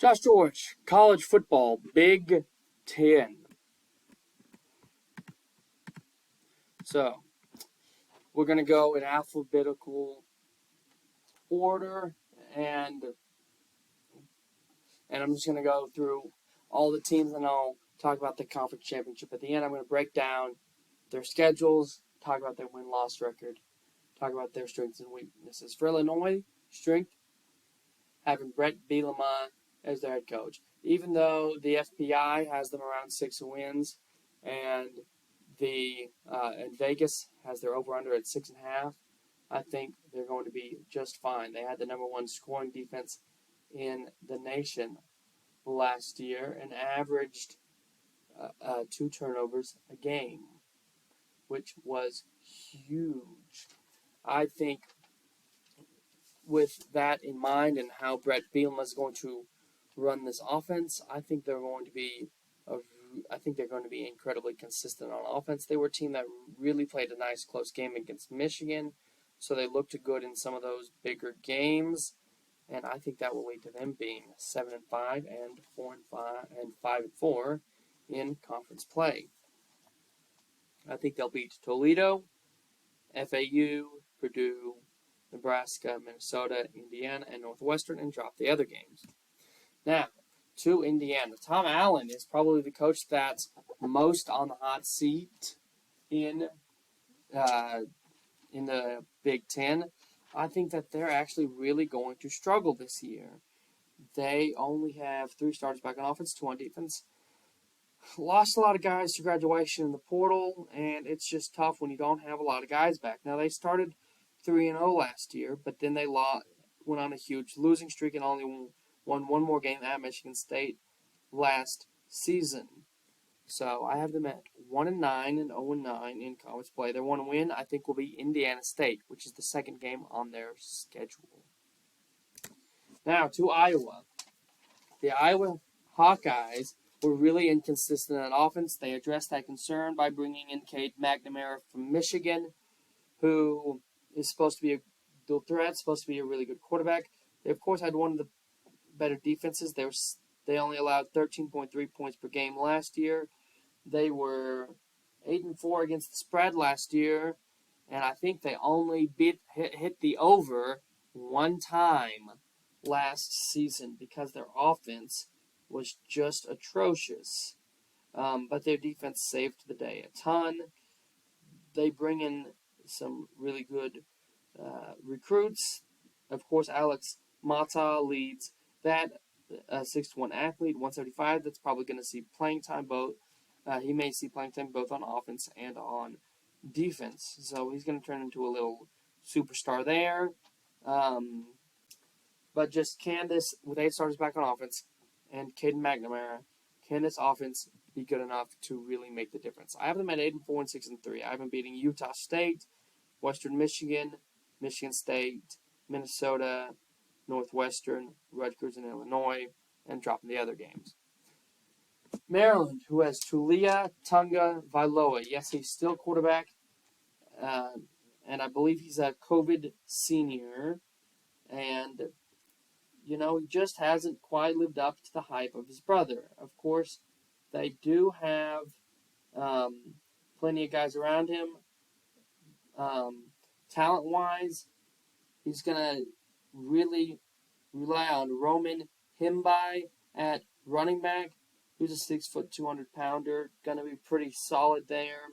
Josh George, college football, Big Ten. So, we're going to go in alphabetical order, and I'm just going to go through all the teams, and I'll talk about the conference championship. At the end, I'm going to break down their schedules, talk about their win-loss record, talk about their strengths and weaknesses. For Illinois, strength, having Brett Bielema as their head coach. Even though the FPI has them around 6 wins, and and Vegas has their over/under at 6.5, I think they're going to be just fine. They had the number one scoring defense in the nation last year and averaged 2 turnovers a game, which was huge. I think with that in mind and how Brett Bielema is going to run this offense, I think they're going to be incredibly consistent on offense. They were a team that really played a nice close game against Michigan, so they looked good in some of those bigger games, and I think that will lead to them being 7-5 and 4-5 and 5-4 in conference play. I think they'll beat Toledo, FAU, Purdue, Nebraska, Minnesota, Indiana, and Northwestern, and drop the other games. Now, to Indiana. Tom Allen is probably the coach that's most on the hot seat in the Big Ten. I think that they're actually really going to struggle this year. They only have 3 starters back on offense, 2 on defense. Lost a lot of guys to graduation in the portal, and it's just tough when you don't have a lot of guys back. Now, they started 3-0 last year, but then they went on a huge losing streak and only won 1 more game at Michigan State last season. So I have them at 1-9 and 0-9 in conference play. Their one win, I think, will be Indiana State, which is the second game on their schedule. Now to Iowa. The Iowa Hawkeyes were really inconsistent on offense. They addressed that concern by bringing in Cade McNamara from Michigan, who is supposed to be a dual threat, supposed to be a really good quarterback. They, of course, had one of the better defenses. They only allowed 13.3 points per game last year. They were 8-4 against the spread last year, and I think they only hit the over 1 time last season because their offense was just atrocious. But their defense saved the day a ton. They bring in some really good recruits. Of course, Alex Mata leads that 6'1" athlete, 175. That's probably going to see playing time both. He may see playing time both on offense and on defense. So he's going to turn into a little superstar there. But just can this, with 8 starters back on offense, and Caden McNamara, can this offense be good enough to really make the difference? I have them at 8-4 and 6-3. I have them beating Utah State, Western Michigan, Michigan State, Minnesota, Northwestern, Rutgers, and Illinois, and dropping the other games. Maryland, who has Tulia Tunga Vailoa. Yes, he's still quarterback, and I believe he's a COVID senior, and he just hasn't quite lived up to the hype of his brother. Of course, they do have plenty of guys around him. Talent-wise, he's going to really rely on Roman Himbai at running back, who's a 6', 200-pounder, going to be pretty solid there.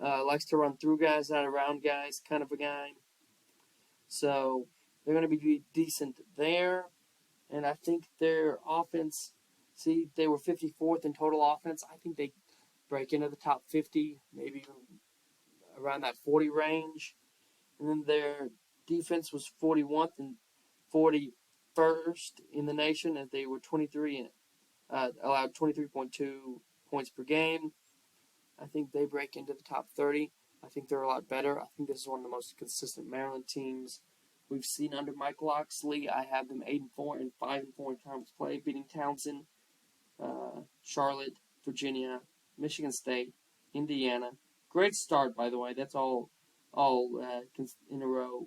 Likes to run through guys, not around guys, kind of a guy. So they're going to be decent there. And I think their offense, they were 54th in total offense. I think they break into the top 50, maybe around that 40 range. And then their defense was 41st and 41st in the nation, as they were 23 and allowed 23.2 points per game. I think they break into the top 30. I think they're a lot better. I think this is one of the most consistent Maryland teams we've seen under Mike Locksley. I have them 8-4 and 5-4 in conference play, beating Townsend, Charlotte, Virginia, Michigan State, Indiana. Great start, by the way. That's all in a row.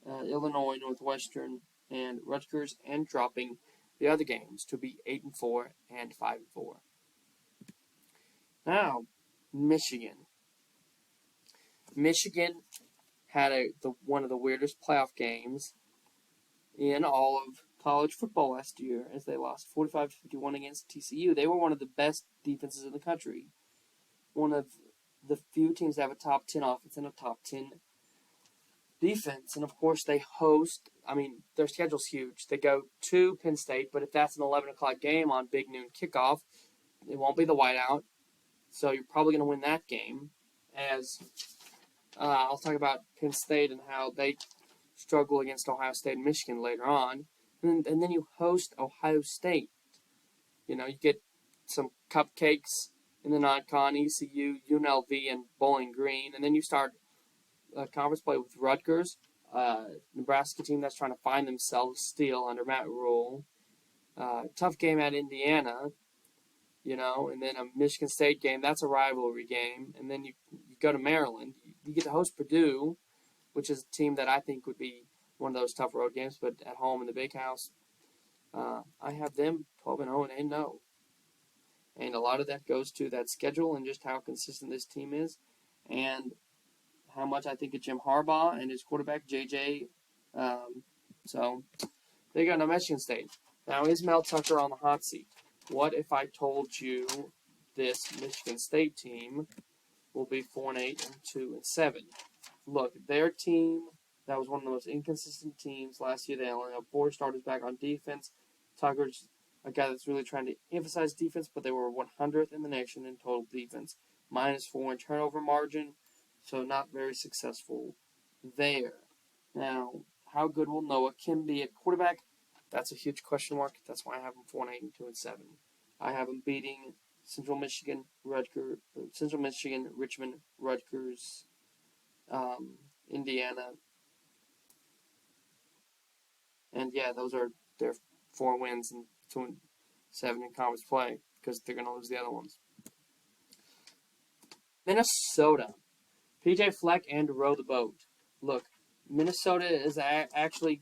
Illinois, Northwestern, and Rutgers, and dropping the other games to be 8-4 and 5-4. Now, Michigan. Michigan had one of the weirdest playoff games in all of college football last year as they lost 45-51 against TCU. They were one of the best defenses in the country. One of the few teams that have a top 10 offense and a top 10 defense. And, of course, they host, their schedule's huge. They go to Penn State, but if that's an 11 o'clock game on big noon kickoff, it won't be the whiteout. So you're probably going to win that game. As I'll talk about Penn State and how they struggle against Ohio State and Michigan later on. And then you host Ohio State. You get some cupcakes in the non-con, ECU, UNLV, and Bowling Green. And then you start conference play with Rutgers, Nebraska team that's trying to find themselves still under Matt Rule. Tough game at Indiana, and then a Michigan State game. That's a rivalry game. And then you go to Maryland. You get to host Purdue, which is a team that I think would be one of those tough road games, but at home in the big house. I have them 12-0 and 8-0. And a lot of that goes to that schedule and just how consistent this team is and how much I think of Jim Harbaugh and his quarterback, JJ. So there you go, now Michigan State. Now, is Mel Tucker on the hot seat? What if I told you this Michigan State team will be 4-8 and 2-7? Look, their team, that was one of the most inconsistent teams last year. They only have 4 starters back on defense. Tucker's a guy that's really trying to emphasize defense, but they were 100th in the nation in total defense, -4 in turnover margin, so not very successful there. Now, how good will Noah Kim be at quarterback? That's a huge question mark. That's why I have him 4-8 and 2-7. I have him beating Central Michigan, Richmond, Rutgers, Indiana, and yeah, those are their 4 wins and 2-7 in conference play because they're going to lose the other ones. Minnesota, PJ Fleck and row the boat. Look, Minnesota is actually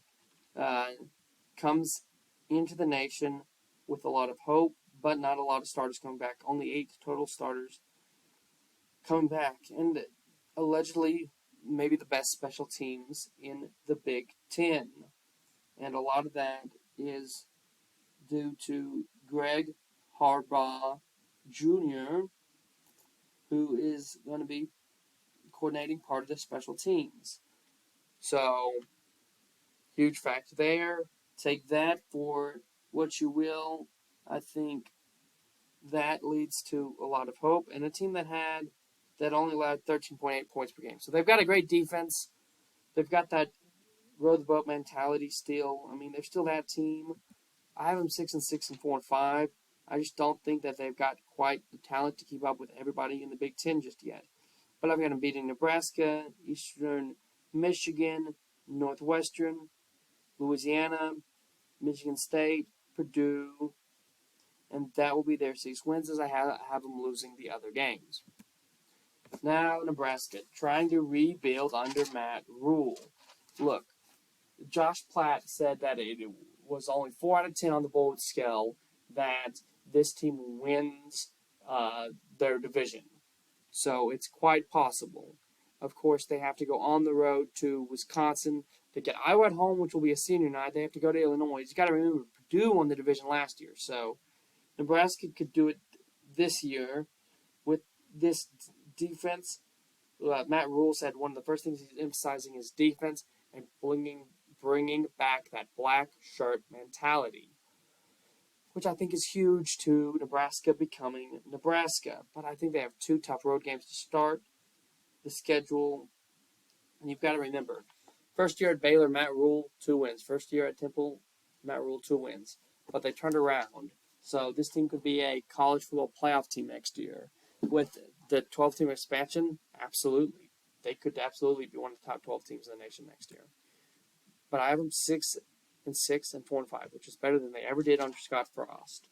comes into the nation with a lot of hope, but not a lot of starters coming back. Only 8 total starters coming back, and allegedly maybe the best special teams in the Big Ten. And a lot of that is due to Greg Harbaugh Jr., who is going to be coordinating part of the special teams. So, huge factor there. Take that for what you will. I think that leads to a lot of hope. And a team that only allowed 13.8 points per game. So they've got a great defense. They've got that row the boat mentality still. They're still that team. I have them 6-6 and 4-5. I just don't think that they've got quite the talent to keep up with everybody in the Big Ten just yet. But I've got them beating Nebraska, Eastern Michigan, Northwestern, Louisiana, Michigan State, Purdue, and that will be their 6 wins as I have them losing the other games. Now, Nebraska, trying to rebuild under Matt Rule. Look, Josh Platt said that it was only 4 out of 10 on the bullet scale that this team wins their division. So it's quite possible. Of course, they have to go on the road to Wisconsin. They get Iowa at home, which will be a senior night. They have to go to Illinois. You got to remember, Purdue won the division last year. So Nebraska could do it this year with this defense. Matt Rule said one of the first things he's emphasizing is defense and bringing back that black shirt mentality, which I think is huge to Nebraska becoming Nebraska. But I think they have 2 tough road games to start the schedule. And you've got to remember, first year at Baylor, Matt Rule, 2 wins. First year at Temple, Matt Rule, 2 wins. But they turned around. So this team could be a college football playoff team next year. With the 12-team expansion, absolutely. They could absolutely be one of the top 12 teams in the nation next year. But I have them 6-6 and 4-5, which is better than they ever did under Scott Frost.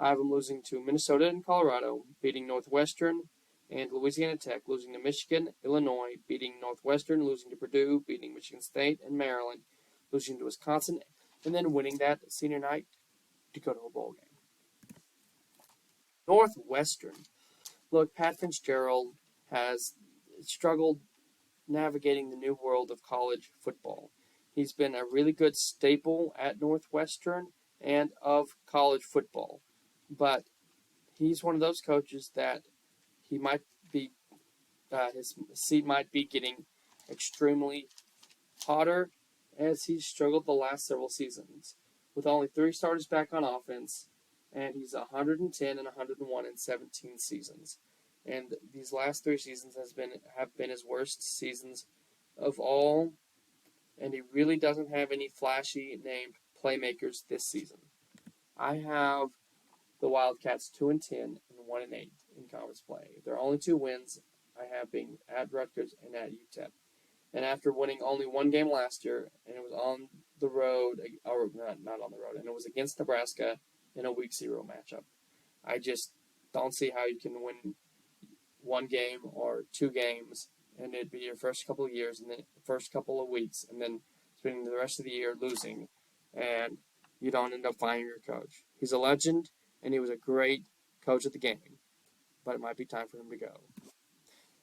I have them losing to Minnesota and Colorado, beating Northwestern and Louisiana Tech, losing to Michigan, Illinois, beating Northwestern, losing to Purdue, beating Michigan State and Maryland, losing to Wisconsin, and then winning that senior night to go to a bowl game. Northwestern. Look, Pat Fitzgerald has struggled navigating the new world of college football. He's been a really good staple at Northwestern and of college football. But he's one of those coaches that he might be, his seat might be getting extremely hotter as he's struggled the last several seasons. With only 3 starters back on offense, and he's 110 and 101 in 17 seasons. And these last 3 seasons have been his worst seasons of all, and he really doesn't have any flashy named playmakers this season. I have the Wildcats 2-10 and 1-8 in conference play. Their only 2 wins I have being at Rutgers and at UTEP. And after winning only 1 game last year, and it was on the road, or not on the road, and it was against Nebraska in a Week 0 matchup. I just don't see how you can win 1 game or 2 games, and it'd be your first couple of years, and then the first couple of weeks, and then spending the rest of the year losing, and you don't end up firing your coach. He's a legend, and he was a great coach at the game, but it might be time for him to go.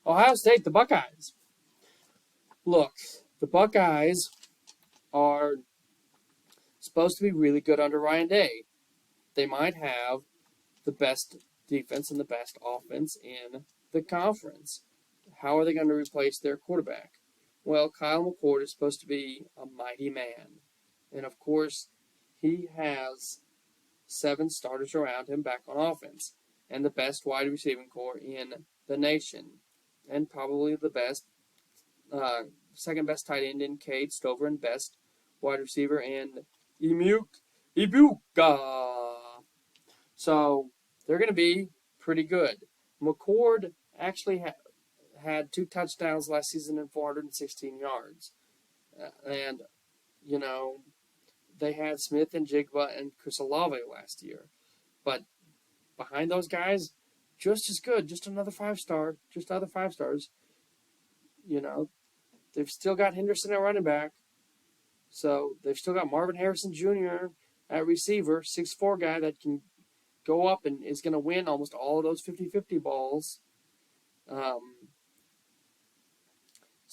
Ohio State, the Buckeyes. Look, the Buckeyes are supposed to be really good under Ryan Day. They might have the best defense and the best offense in the conference. How are they going to replace their quarterback? Well, Kyle McCord is supposed to be a mighty man. And, of course, he has 7 starters around him back on offense and the best wide receiving core in the nation and probably the best second best tight end in Cade Stover and best wide receiver in Ibuka. So they're going to be pretty good. McCord actually had 2 touchdowns last season and 416 yards. And, they had Smith and Jigba and Chris Olave last year. But behind those guys, just as good. Just another 5-star. Just other 5 stars. They've still got Henderson at running back. So they've still got Marvin Harrison Jr. at receiver, 6'4" guy that can go up and is going to win almost all of those 50-50 balls. And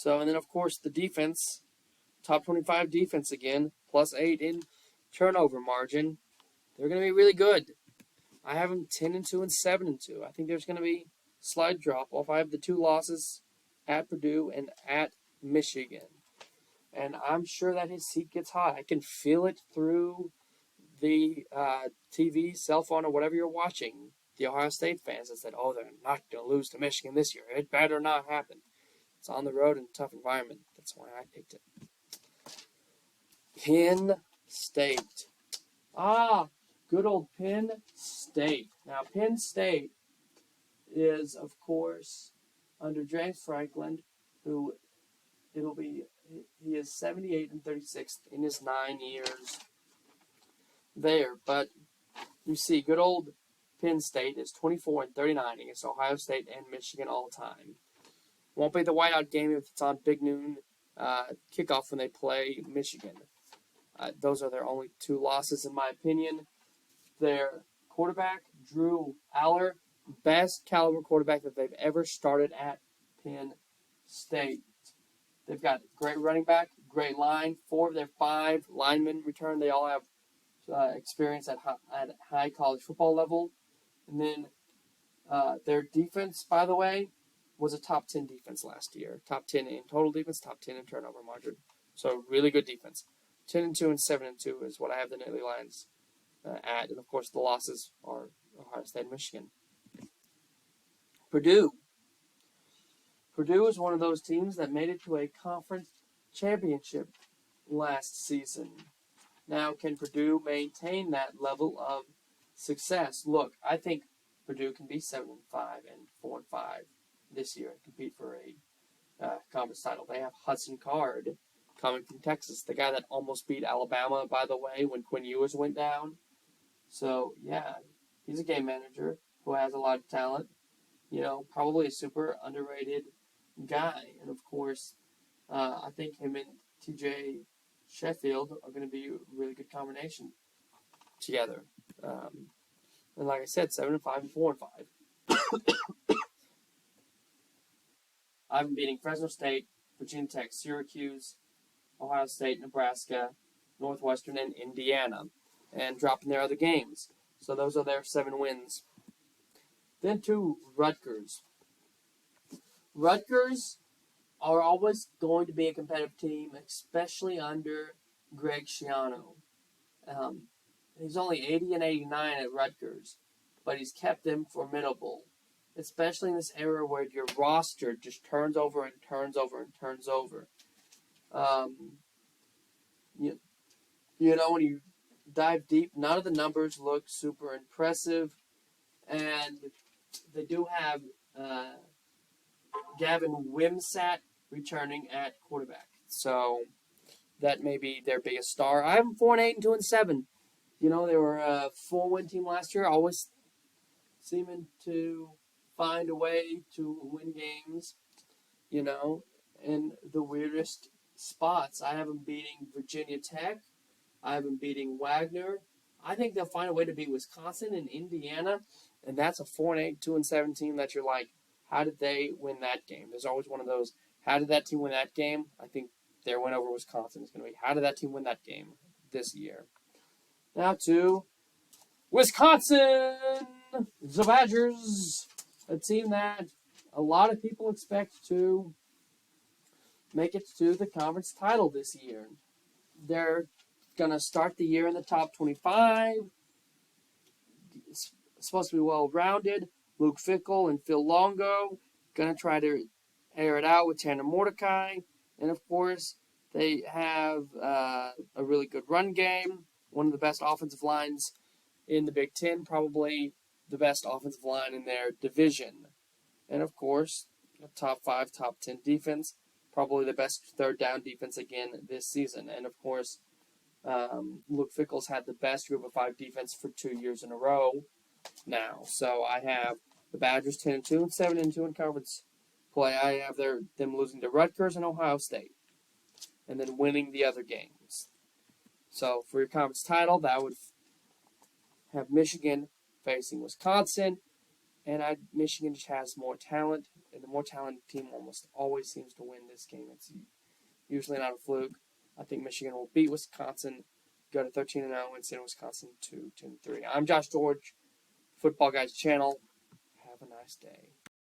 then, of course, the defense, top 25 defense again, +8 in turnover margin. They're going to be really good. I have them 10-2 and 7-2. I think there's going to be slight drop-off. I have the 2 losses at Purdue and at Michigan. And I'm sure that his seat gets hot. I can feel it through the TV, cell phone, or whatever you're watching. The Ohio State fans that said, they're not going to lose to Michigan this year. It better not happen. It's on the road in a tough environment. That's why I picked it. Penn State. Good old Penn State. Now, Penn State is, of course, under James Franklin, who he is 78 and 36th in his 9 years there. But you see, good old Penn State is 24 and 39 against Ohio State and Michigan all time. Won't be the whiteout game if it's on Big Noon kickoff when they play Michigan. Those are their only 2 losses, in my opinion. Their quarterback, Drew Aller, best caliber quarterback that they've ever started at Penn State. They've got great running back, great line. 4 of their 5 linemen return. They all have experience at high college football level. And then their defense, by the way, was a top 10 defense last year. Top 10 in total defense, top 10 in turnover margin. So really good defense. 10-2 and 7-2 is what I have the Nittany Lions at. And, of course, the losses are Ohio State and Michigan. Purdue. Purdue is one of those teams that made it to a conference championship last season. Now, can Purdue maintain that level of success? Look, I think Purdue can be 7-5 and 4-5 this year and compete for a conference title. They have Hudson Card coming from Texas, the guy that almost beat Alabama, by the way, when Quinn Ewers went down. So, yeah, he's a game manager who has a lot of talent. Probably a super underrated guy. And, of course, I think him and TJ Sheffield are going to be a really good combination together. And like I said, 7-5 and 4-5. I've been beating Fresno State, Virginia Tech, Syracuse, Ohio State, Nebraska, Northwestern, and Indiana, and dropping their other games. So those are their 7 wins. Then to Rutgers. Rutgers are always going to be a competitive team, especially under Greg Schiano. Um, he's only 80 and 89 at Rutgers, but he's kept them formidable, especially in this era where your roster just turns over and turns over and turns over. Um, you, when you dive deep, none of the numbers look super impressive, and they do have Gavin Wimsatt returning at quarterback. So that may be their biggest star. I have them 4-8 and 2-7. They were a 4-win team last year, always seeming to find a way to win games, in the weirdest spots. I have them beating Virginia Tech. I have them beating Wagner. I think they'll find a way to beat Wisconsin and Indiana, and that's a 4-8, 2-7 team that you're like, how did they win that game? There's always one of those, how did that team win that game? I think their win over Wisconsin is going to be, how did that team win that game this year? Now to Wisconsin, the Badgers, a team that a lot of people expect to make it to the conference title this year. They're going to start the year in the top 25. It's supposed to be well-rounded. Luke Fickell and Phil Longo going to try to air it out with Tanner Mordecai. And, of course, they have a really good run game, one of the best offensive lines in the Big Ten, probably the best offensive line in their division. And, of course, a top 5, top 10 defense, probably the best third down defense again this season. And, of course, Luke Fickell's had the best group of 5 defense for 2 years in a row now. So I have the Badgers 10-2 and 7-2 in conference play. I have them losing to Rutgers and Ohio State, and then winning the other games. So for your conference title, that would have Michigan facing Wisconsin, and Michigan just has more talent, and the more talented team almost always seems to win this game. It's usually not a fluke. I think Michigan will beat Wisconsin, go to 13-0, and send Wisconsin to 10-3. I'm Josh George, Football Guys channel. Have a nice day.